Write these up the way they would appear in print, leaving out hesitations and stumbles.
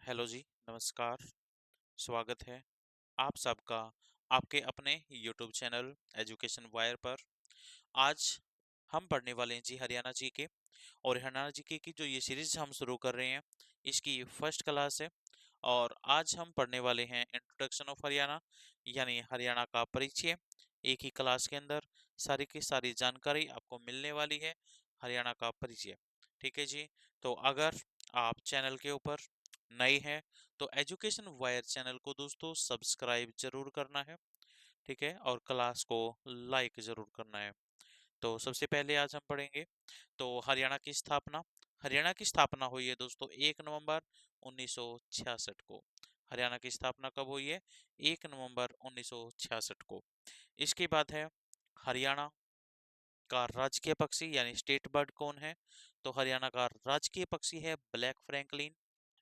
Hello जी, नमस्कार, स्वागत है आप सबका आपके अपने यूट्यूब चैनल एजुकेशन वायर पर। आज हम पढ़ने वाले हैं जी हरियाणा जी के। और हरियाणा जी के की जो ये सीरीज हम शुरू कर रहे हैं, इसकी फर्स्ट क्लास है। और आज हम पढ़ने वाले हैं इंट्रोडक्शन ऑफ हरियाणा, यानी हरियाणा का परिचय। एक ही क्लास के अंदर सारी की सारी जानकारी आपको मिलने वाली है, हरियाणा का परिचय। ठीक है जी। तो अगर आप चैनल के ऊपर नए हैं तो एजुकेशन वायर चैनल को दोस्तों सब्सक्राइब जरूर करना है। ठीक है, और क्लास को लाइक जरूर करना है। तो सबसे पहले आज हम पढ़ेंगे तो हरियाणा की स्थापना। हरियाणा की स्थापना हुई है दोस्तों 1 नवंबर 1966 को। हरियाणा की स्थापना कब हुई है? 1 नवंबर 1966 को। इसके बाद है हरियाणा का राजकीय पक्षी यानी स्टेट बर्ड कौन है? तो हरियाणा का राजकीय पक्षी है ब्लैक फ्रैंकलिन,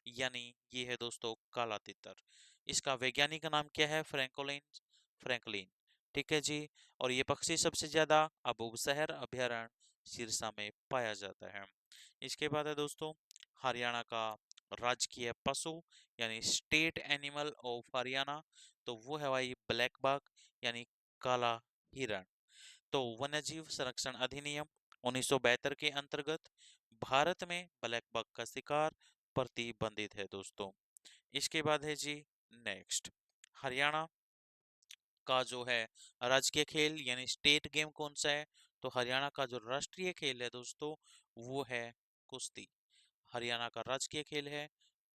यानी ये है दोस्तों काला तितर। इसका वैज्ञानिक नाम क्या है? Francolin Franklin. ठीक है जी। और ये पक्षी सबसे ज्यादा अबुबसहर अभयारण्य सिरसा में पाया जाता है। इसके बाद है दोस्तों हरियाणा का राजकीय पशु यानी स्टेट एनिमल ऑफ हरियाणा, तो वो है भाई ब्लैक बक यानी काला हिरण। तो वन्यजीव संरक्षण अधिनियम 1972 के अंतर्गत भारत में ब्लैक बक का शिकार प्रतिबंधित है दोस्तों। इसके बाद है जी नेक्स्ट, हरियाणा का जो है राजकीय खेल यानी स्टेट गेम कौन सा है? तो हरियाणा का जो राष्ट्रीय खेल है दोस्तों वो है कुश्ती। हरियाणा का राजकीय खेल है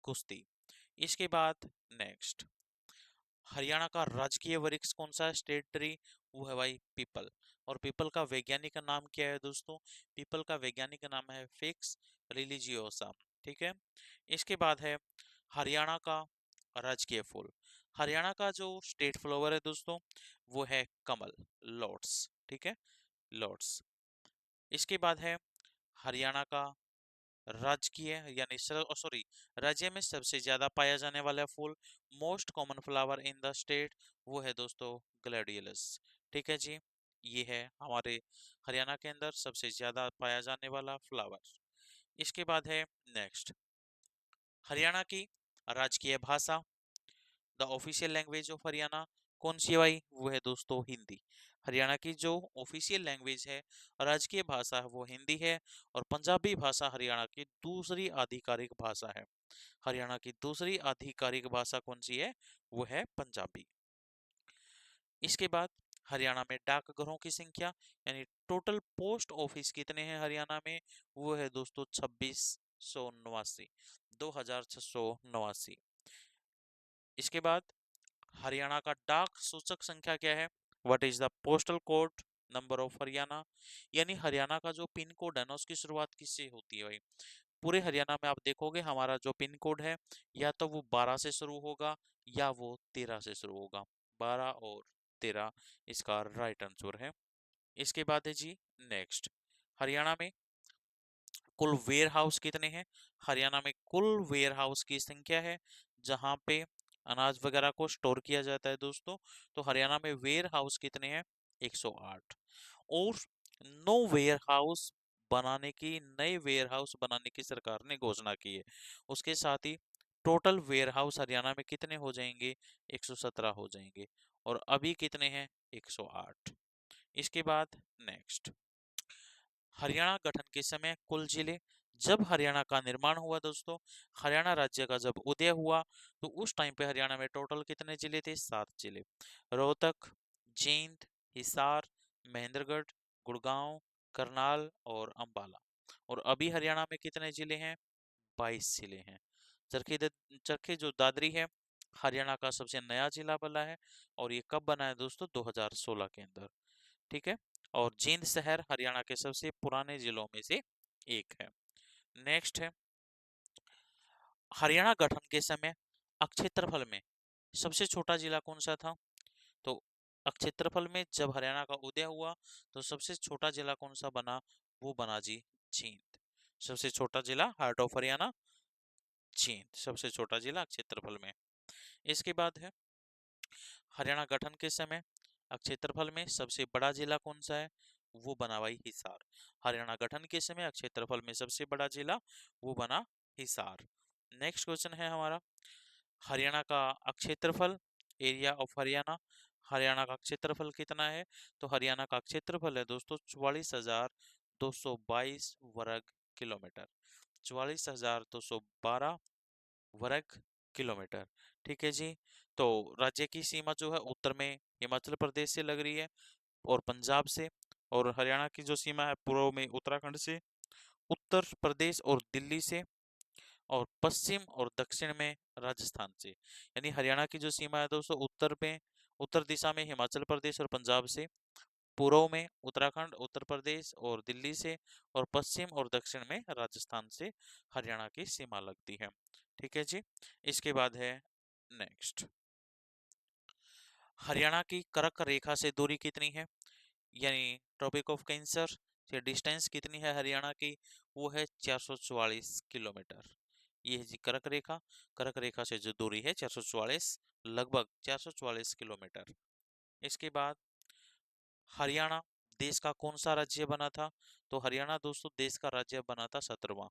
कुश्ती। इसके बाद नेक्स्ट, हरियाणा का राजकीय वृक्ष कौन सा है? स्टेट ट्री, वो है भाई पीपल। और पीपल का वैज्ञानिक नाम क्या है दोस्तों? पीपल का वैज्ञानिक नाम है फिक्स रिलीजियोसा। ठीक है। इसके बाद है हरियाणा का राजकीय फूल। हरियाणा का जो स्टेट फ्लावर है दोस्तों वो है कमल, लॉट्स। ठीक है, लॉट्स। इसके बाद है हरियाणा का राजकीय यानी सॉरी राज्य में सबसे ज्यादा पाया जाने वाला फूल, most common flower in the state, वो है दोस्तों ग्लैडियोलस। ठीक है जी। ये है हमारे हरियाणा के अंदर सबसे ज्यादा पाया जाने वाला फ्लावर। इसके बाद है नेक्स्ट, हरियाणा की राजकीय भाषा, the official language of Haryana कौन सी है भाई? वो है दोस्तों हिंदी। हरियाणा की जो ऑफिशियल लैंग्वेज है, राजकीय भाषा है, वो हिंदी है। और पंजाबी भाषा हरियाणा की दूसरी आधिकारिक भाषा है। हरियाणा की दूसरी आधिकारिक भाषा कौन सी है? वो है पंजाबी। इसके बाद हरियाणा में डाकघरों की संख्या यानी टोटल पोस्ट ऑफिस कितने हैं हरियाणा में? वो है दोस्तों 2689, 2689। इसके बाद हरियाणा का डाक सूचक संख्या क्या है? What is the postal code number of Haryana, यानी हरियाणा का जो पिन कोड है ना उसकी शुरुआत किससे होती है भाई? पूरे हरियाणा में आप देखोगे हमारा जो पिन कोड है या तो वो 12 से शुरू होगा या वो 13 से शुरू होगा। 12 और 13 इसका राइट आंसर है। इसके बाद है जी नेक्स्ट, हरियाणा में कुल वेयर हाउस कितने हैं? हरियाणा में कुल वेयर हाउस की संख्या है जहां पे अनाज वगैरह को स्टोर किया जाता है दोस्तों। तो हरियाणा में वेयर हाउस कितने हैं? 108। और नो वेयर हाउस बनाने की नए वेयर हाउस बनाने की सरकार ने घोषणा की है। उसके साथ ही टोटल वेयर हाउस हरियाणा में कितने हो जाएंगे? 117 हो जाएंगे। और अभी कितने हैं? 108। इसके बाद नेक्स्ट, हरियाणा गठन के समय कुल जिले, जब हरियाणा का निर्माण हुआ दोस्तों, हरियाणा राज्य का जब उदय हुआ तो उस टाइम पे हरियाणा में टोटल कितने जिले थे? 7 जिले। रोहतक, जींद, हिसार, महेंद्रगढ़, गुड़गांव, करनाल और अंबाला। और अभी हरियाणा में कितने जिले हैं? 22 जिले हैं। चरखी चरखी जो दादरी है हरियाणा का सबसे नया जिला बना है। और ये कब बना है दोस्तों? 2016 के अंदर। ठीक है। और जींद शहर हरियाणा के सबसे पुराने जिलों में से एक है। नेक्स्ट है, हरियाणा गठन के समय क्षेत्रफल में सबसे छोटा जिला कौन सा था? तो क्षेत्रफल में जब हरियाणा का उदय हुआ तो सबसे छोटा जिला कौन सा बना? वो बना जी जींद। सबसे छोटा जिला हार्ट ऑफ हरियाणा जींद, सबसे छोटा जिला क्षेत्रफल में। इसके बाद है हरियाणा गठन के समय क्षेत्रफल में सबसे बड़ा जिला कौन सा है? वो बना भाई हिसार। हरियाणा गठन के समय क्षेत्रफल में सबसे बड़ा जिला वो बना हिसार। नेक्स्ट क्वेश्चन है हमारा, हरियाणा का क्षेत्रफल, एरिया ऑफ हरियाणा, हरियाणा का क्षेत्रफल कितना है? तो हरियाणा का क्षेत्रफल है दोस्तों 44,222 वर्ग किलोमीटर, 44,212 वर्ग किलोमीटर। ठीक है जी। तो राज्य की सीमा जो है उत्तर में हिमाचल प्रदेश से लग रही है और पंजाब से, और हरियाणा की जो सीमा है पूर्व में उत्तराखंड से, उत्तर प्रदेश और दिल्ली से, और पश्चिम और दक्षिण में राजस्थान से। यानी हरियाणा की जो सीमा है दोस्तों उत्तर में, उत्तर दिशा में हिमाचल प्रदेश और पंजाब से, पूर्व में उत्तराखंड, उत्तर प्रदेश और दिल्ली से, और पश्चिम और दक्षिण में राजस्थान से हरियाणा की सीमा लगती है। ठीक है जी। इसके बाद है नेक्स्ट, हरियाणा की कर्क रेखा से दूरी कितनी है? यानी ट्रॉपिक ऑफ कैंसर से डिस्टेंस कितनी है हरियाणा की? वो है 444 किलोमीटर। ये है जी कर्क रेखा। कर्क रेखा से जो दूरी है 444, लगभग 444 किलोमीटर। इसके बाद हरियाणा देश का कौन सा राज्य बना था? तो हरियाणा दोस्तों देश का राज्य बना था 17वां।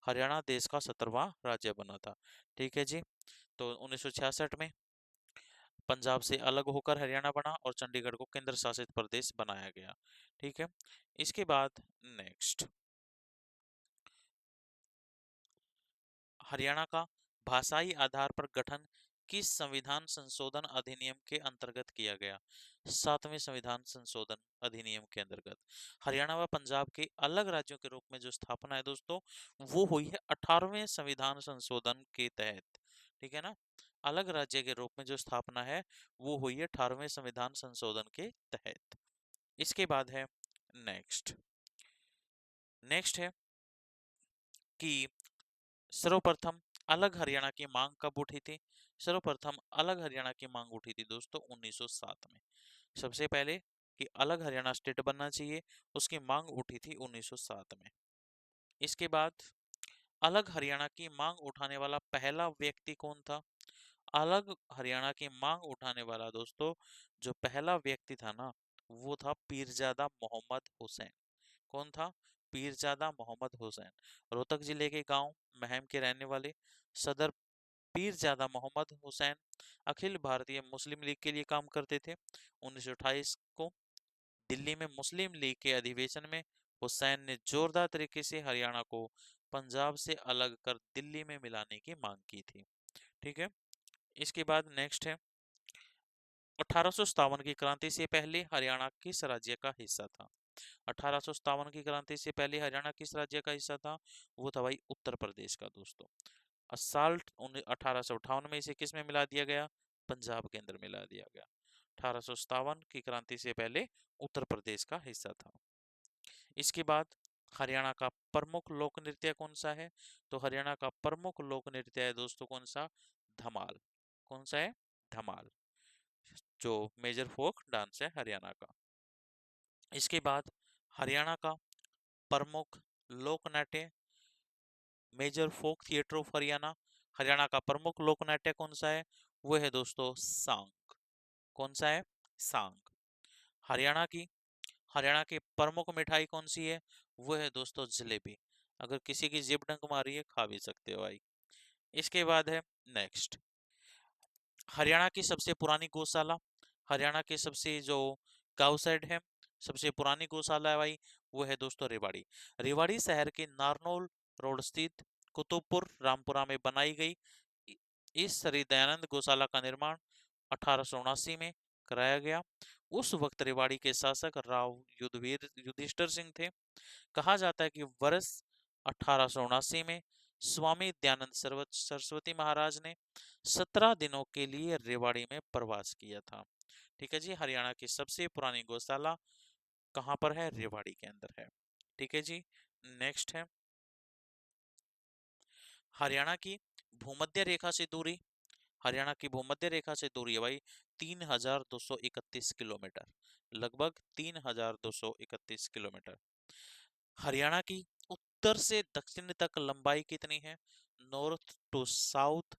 हरियाणा देश का 17वां राज्य बना था। ठीक है जी। तो 1966 में पंजाब से अलग होकर हरियाणा बना और चंडीगढ़ को केंद्र शासित प्रदेश बनाया गया। ठीक है। इसके बाद नेक्स्ट, हरियाणा का भाषाई आधार पर गठन किस संविधान संशोधन अधिनियम के अंतर्गत किया गया? 7वें संविधान संशोधन अधिनियम के अंतर्गत हरियाणा व पंजाब के अलग राज्यों के रूप में जो स्थापना है दोस्तों, वो हुई है 18वें संविधान संशोधन के तहत। ठीक है ना। अलग राज्य के रूप में जो स्थापना है वो हुई है 18वें संविधान संशोधन के तहत। इसके बाद है नेक्स्ट, नेक्स्ट है कि सर्वप्रथम अलग हरियाणा की मांग कब उठी थी? सर्वप्रथम अलग हरियाणा की मांग उठी थी दोस्तों 1907 में। सबसे पहले कि अलग हरियाणा स्टेट बनना चाहिए, उसकी मांग उठी थी 1907 में। इसके बाद अलग हरियाणा की मांग उठाने वाला पहला व्यक्ति कौन था? अलग हरियाणा की मांग उठाने वाला दोस्तों जो पहला व्यक्ति था ना, वो था पीरजादा मोहम्मद हुसैन। कौन था? पीरजादा मोहम्मद हुसैन। रोहतक जिले के गांव महम के रहने वाले सदर पीरजादा मोहम्मद हुसैन अखिल भारतीय मुस्लिम लीग के लिए काम करते थे। 1928 को दिल्ली में मुस्लिम लीग के अधिवेशन में हुसैन ने जोरदार तरीके से हरियाणा को पंजाब से अलग कर दिल्ली में मिलाने की मांग की थी। ठीक है। इसके बाद नेक्स्ट है, 1857 की क्रांति से पहले हरियाणा किस राज्य का हिस्सा था? 1857 की क्रांति से पहले हरियाणा किस राज्य का हिस्सा था? वो था भाई उत्तर प्रदेश का दोस्तों। असाल्ट 1858 में इसे किस में मिला दिया गया? पंजाब के अंदर मिला दिया गया। 1857 की क्रांति से पहले उत्तर प्रदेश का हिस्सा था। इसके बाद हरियाणा का प्रमुख लोक नृत्य कौन सा है? तो हरियाणा का प्रमुख लोक नृत्य है दोस्तों कौन सा? धमाल। कौन सा है? धमाल, जो मेजर फोक डांस है हरियाणा का। इसके बाद हरियाणा का प्रमुख लोक नाट्य, major folk theatre of Haryana, Haryana का प्रमुख लोक नाट्य कौन सा है? वो है दोस्तों सांग। कौन सा है? सांग। हरियाणा की, हरियाणा की प्रमुख मिठाई कौन सी है? वो है दोस्तों जलेबी। अगर किसी की जिब डंक मारी है खा भी सकते हो भाई। इसके बाद है नेक्स्ट, हरियाणा की सबसे पुरानी गौशाला, हरियाणा के सबसे जो गांव साइड है सबसे पुरानी गौशाला है भाई, वो है दोस्तों रेवाड़ी। रेवाड़ी शहर के नारनौल रोड स्थित कुतुबपुर रामपुरा में बनाई गई इ- इस श्री दयानंद गौशाला का निर्माण 1879 में कराया गया। उस वक्त रेवाड़ी के शासक राव युद्धवीर युधिष्ठिर सिंह थे। कहा जाता है कि वर्ष 1879 में स्वामी दयानंद सरस्वती महाराज ने 17 दिनों के लिए रेवाड़ी में प्रवास किया था। ठीक है जी। हरियाणा की सबसे पुरानी गौशाला कहाँ पर है? रेवाड़ी के अंदर है। ठीक है जी। नेक्स्ट है, हरियाणा की भूमध्य रेखा से दूरी, हरियाणा की भूमध्य रेखा से दूरी है भाई 3231 किलोमीटर, लगभग 3231 किलोमीटर। हरियाणा की उत्तर से दक्षिण तक लंबाई कितनी है? नॉर्थ टू साउथ,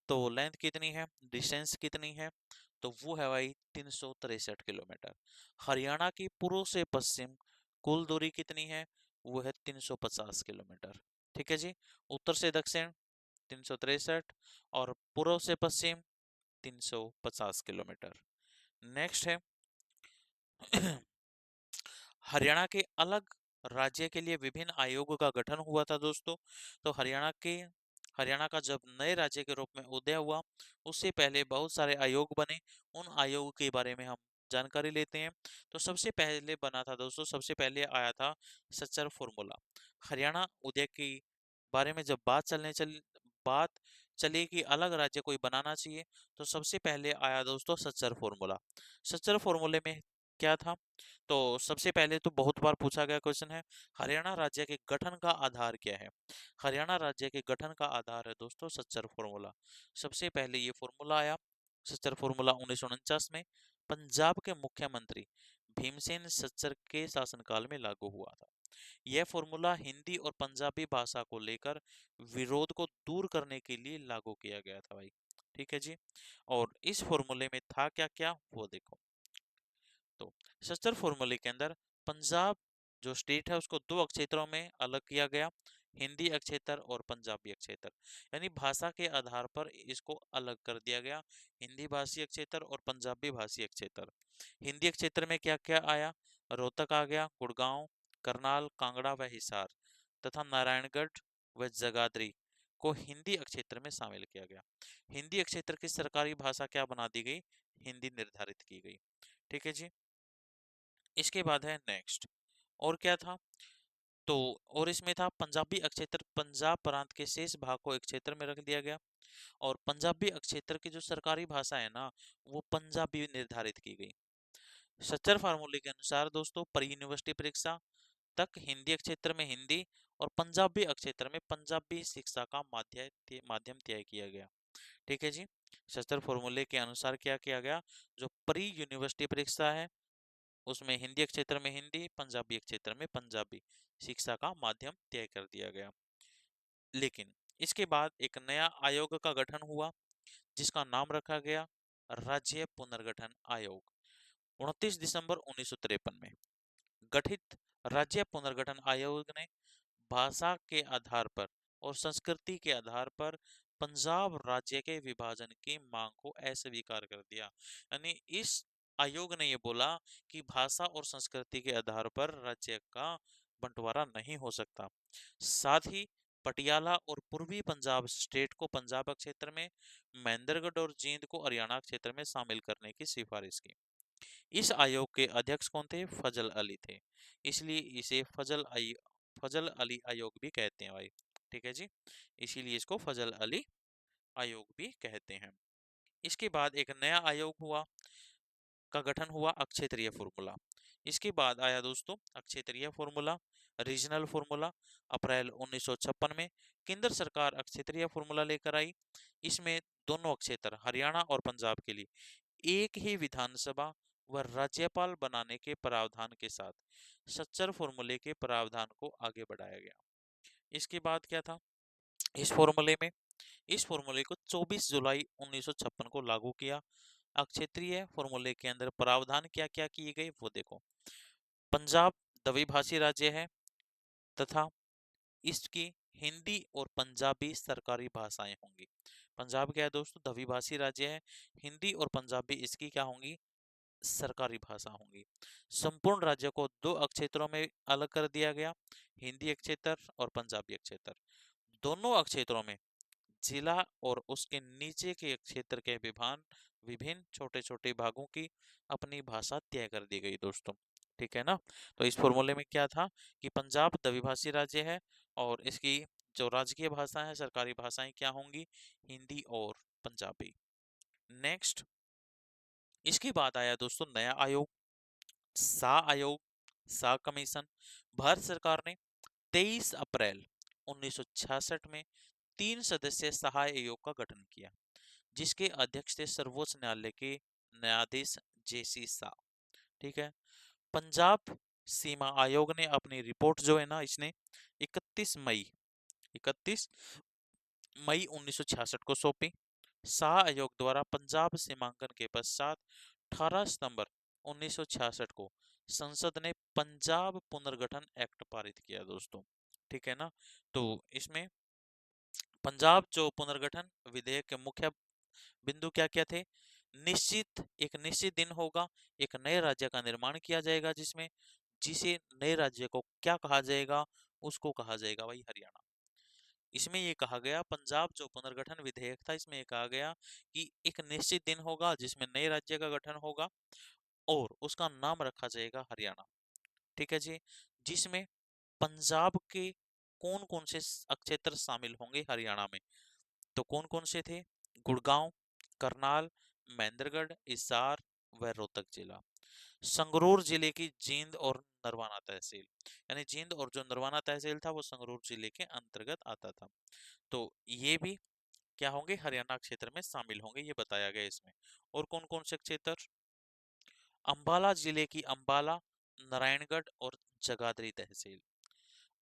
तो लेंथ कितनी है, डिस्टेंस कितनी है? तो वो है भाई 363 किलोमीटर। हरियाणा की पूर्व से पश्चिम कुल दूरी कितनी है? वो है 350 किलोमीटर। ठीक है जी। उत्तर से दक्षिण 363 और पूर्व से पश्चिम 350 किलोमीटर। नेक्स्ट है हरियाणा के अलग राज्य के लिए विभिन्न आयोगों का गठन हुआ था दोस्तों। तो हरियाणा का जब नए राज्य के रूप में उदय हुआ, उससे पहले बहुत सारे आयोग बने। उन आयोगों के बारे में हम जानकारी लेते हैं। तो सबसे पहले बना था दोस्तों, सबसे पहले आया था सच्चर फॉर्मूला। हरियाणा उदय की बारे में जब बात चली कि अलग राज्य कोई बनाना चाहिए, तो सबसे पहले आया दोस्तों सच्चर फॉर्मूला। सच्चर फॉर्मूले में क्या था? तो सबसे पहले तो बहुत बार पूछा गया क्वेश्चन है, हरियाणा राज्य के गठन का आधार क्या है? हरियाणा राज्य के गठन का आधार है दोस्तों सच्चर फॉर्मूला। सबसे पहले ये फॉर्मूला आया सच्चर फॉर्मूला 1949 में पंजाब के मुख्यमंत्री भीमसेन सच्चर के शासनकाल में लागू हुआ था। यह फॉर्मूला हिंदी और पंजाबी भाषा को लेकर विरोध को दूर करने के लिए लागू किया गया था भाई। ठीक है जी। और इस फॉर्मूले में था क्या क्या वो देखो। तो सस्तर फॉर्मूले के अंदर पंजाब जो स्टेट है उसको दो अक्षेत्रों में अलग किया गया, हिंदी अक्षेत्र और पंजाबी अक्षेत्र। यानी भाषा के आधार पर इसको अलग कर दिया गया, हिंदी भाषी क्षेत्र और पंजाबी भाषी क्षेत्र। हिंदी क्षेत्र में क्या क्या आया? रोहतक आ गया, गुड़गांव, करनाल, कांगड़ा व हिसार तथा नारायणगढ़ व जगाधरी को हिंदी क्षेत्र में शामिल किया गया। हिंदी क्षेत्र की सरकारी भाषा क्या बना दी गई? हिंदी निर्धारित की गई। ठीक है जी। इसके बाद है नेक्स्ट, और क्या था? तो और इसमें था पंजाबी अक्षेत्र, पंजाब प्रांत के शेष भाग को एक क्षेत्र में रख दिया गया। और पंजाबी अक्षेत्र की जो सरकारी भाषा है ना, वो पंजाबी निर्धारित की गई। सच्चर फार्मूले के अनुसार दोस्तों प्री यूनिवर्सिटी परीक्षा तक हिंदी क्षेत्र में हिंदी और पंजाबी क्षेत्र में पंजाबी शिक्षा का माध्यम तय किया गया। ठीक है जी। सच्चर फॉर्मूले के अनुसार क्या किया गया? जो प्री यूनिवर्सिटी परीक्षा है उसमें हिंदी क्षेत्र में हिंदी, पंजाबी क्षेत्र में पंजाबी शिक्षा का माध्यम तय कर दिया गया। लेकिन इसके बाद एक नया आयोग का गठन हुआ जिसका नाम रखा गया राज्य पुनर्गठन आयोग। 29 दिसंबर 1953 में गठित राज्य पुनर्गठन आयोग ने भाषा के आधार पर और संस्कृति के आधार पर पंजाब राज्य के विभाजन की मांग को अस्वीकार कर दिया। यानी इस आयोग ने ये बोला कि भाषा और संस्कृति के आधार पर राज्य का बंटवारा नहीं हो सकता। साथ ही पटियाला और पूर्वी पंजाब स्टेट को पंजाब क्षेत्र में, महेंद्रगढ़ और जींद को हरियाणा क्षेत्र में शामिल करने की सिफारिश की। इस आयोग के अध्यक्ष कौन थे? फजल अली थे। इसलिए इसे फजल अली आयोग भी कहते हैं भाई। ठीक है जी। इसीलिए इसको फजल अली आयोग भी कहते हैं। इसके बाद एक नया आयोग का गठन हुआ अक्षेत्रीय फॉर्मूला। इसके बाद आया दोस्तों अक्षेत्रीय फॉर्मूला, रीजनल फॉर्मूला। अप्रैल 1956 में केंद्र सरकार अक्षेत्रीय फॉर्मूला लेकर आई। इसमें दोनों क्षेत्र हरियाणा और पंजाब के लिए एक ही विधानसभा व राज्यपाल बनाने के प्रावधान के साथ सच्चर फॉर्मूले के प्रावधान को आगे बढ़ाया गया। इसके बाद क्या था? इस फॉर्मूले में इस फॉर्मूले को 24 जुलाई 1956 को लागू किया। अक्षेत्रीय फॉर्मूले के अंदर प्रावधान क्या क्या किए गए वो देखो। पंजाब द्विभाषी राज्य है तथा इसकी हिंदी और पंजाबी सरकारी भाषाएं होंगी। पंजाब क्या है दोस्तों? द्विभाषी राज्य है, हिंदी और पंजाबी इसकी क्या होंगी? सरकारी भाषा होंगी। संपूर्ण राज्य को दो क्षेत्रों में अलग कर दिया गया, हिंदी क्षेत्र और पंजाबी क्षेत्र। दोनों क्षेत्रों में जिला और उसके नीचे के क्षेत्र के विभिन्न छोटे छोटे भागों की अपनी भाषा तय कर दी गई दोस्तों। ठीक है ना? तो इस फॉर्मूले में क्या था कि पंजाब द्विभाषी राज्य है और इसकी जो राजकीय भाषा है, सरकारी भाषाएं क्या होंगी? हिंदी और पंजाबी। नेक्स्ट, इसके बाद आया दोस्तों नया आयोग, आयोग, सा कमीशन। भारत सरकार ने 23 अप्रैल 1966 में 3 सदस्यीय सहाय आयोग का गठन किया जिसके अध्यक्ष थे सर्वोच्च न्यायालय के न्यायाधीश जेसी शाह। ठीक है। पंजाब सीमा आयोग ने अपनी रिपोर्ट जो है ना, इसने 31 मई 1966 को सौंपी। शाह आयोग द्वारा पंजाब सीमांकन के पश्चात 18 सितंबर 1966 को संसद ने पंजाब पुनर्गठन एक्ट पारित किया दोस्तों। ठीक है ना? तो इसमें पंजाब जो पुनर्गठन विधेयक के मुख्य बिंदु क्या क्या थे? एक निश्चित दिन होगा, एक नए राज्य का निर्माण किया जाएगा, जिसमें जिसे नए राज्य को क्या कहा जाएगा? उसको कहा जाएगा भाई हरियाणा। इसमें ये कहा गया, पंजाब जो पुनर्गठन विधेयक था, इसमें ये कहा गया कि एक निश्चित दिन होगा जिसमें नए राज्य का गठन होगा और उसका नाम रखा जाएगा हरियाणा। ठीक है जी। जिसमें पंजाब के कौन कौन से क्षेत्र शामिल होंगे हरियाणा में? तो कौन कौन से थे? गुड़गांव, करनाल, महेंद्रगढ़, हिसार व रोहतक जिला। संगरूर जिले की जींद और नरवाना तहसील, यानी जींद और जो नरवाना तहसील था वो संगरूर जिले के अंतर्गत आता था। तो ये भी क्या होंगे? हरियाणा क्षेत्र में शामिल होंगे, ये बताया गया इसमें। और कौन कौन से क्षेत्र? अंबाला जिले की अंबाला, नारायणगढ़ और जगाधरी तहसील।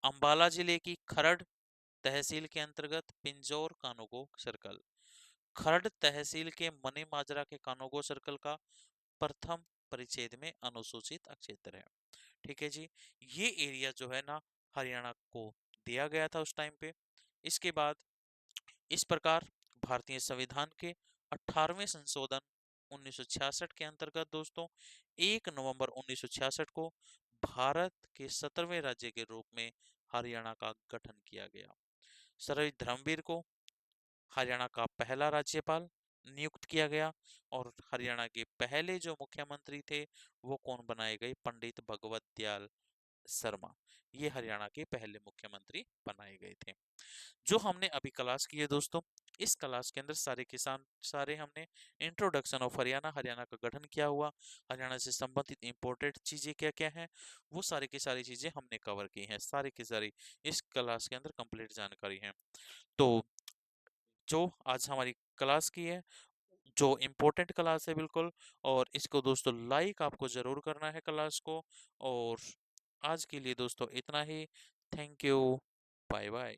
अंबाला जिले की खरड़ तहसील के अंतर्गत पिंजौर कानूगो सर्कल। खरड़ तहसील के मनी माजरा के कानूगो सर्कल का प्रथम परिच्छेद में अनुसूचित क्षेत्र है। ठीक है जी। ये एरिया जो है ना, हरियाणा को दिया गया था उस टाइम पे। इसके बाद इस प्रकार भारतीय संविधान के 18वें संशोधन 1966 के अंतर्गत दोस्तों 1 नवंबर 1966 को भारत के 17वें राज्य के रूप में हरियाणा का गठन किया गया। सर धर्मवीर को हरियाणा का पहला राज्यपाल नियुक्त किया गया और हरियाणा के पहले जो मुख्यमंत्री थे वो कौन बनाए गए? पंडित भगवत दयाल शर्मा। ये हरियाणा के पहले मुख्यमंत्री बनाए गए थे। जो हमने अभी क्लास की है दोस्तों, इस क्लास के अंदर सारे हमने इंट्रोडक्शन ऑफ हरियाणा, हरियाणा का गठन क्या हुआ, हरियाणा से संबंधित इंपॉर्टेंट चीजें क्या क्या हैं, वो सारी की सारी चीजें हमने कवर की हैं। सारी की सारी इस क्लास के अंदर कंप्लीट जानकारी है। तो जो आज हमारी क्लास की है, जो इम्पोर्टेंट क्लास है बिल्कुल, और इसको दोस्तों लाइक आपको जरूर करना है क्लास को। और आज के लिए दोस्तों इतना ही। Thank you. Bye bye.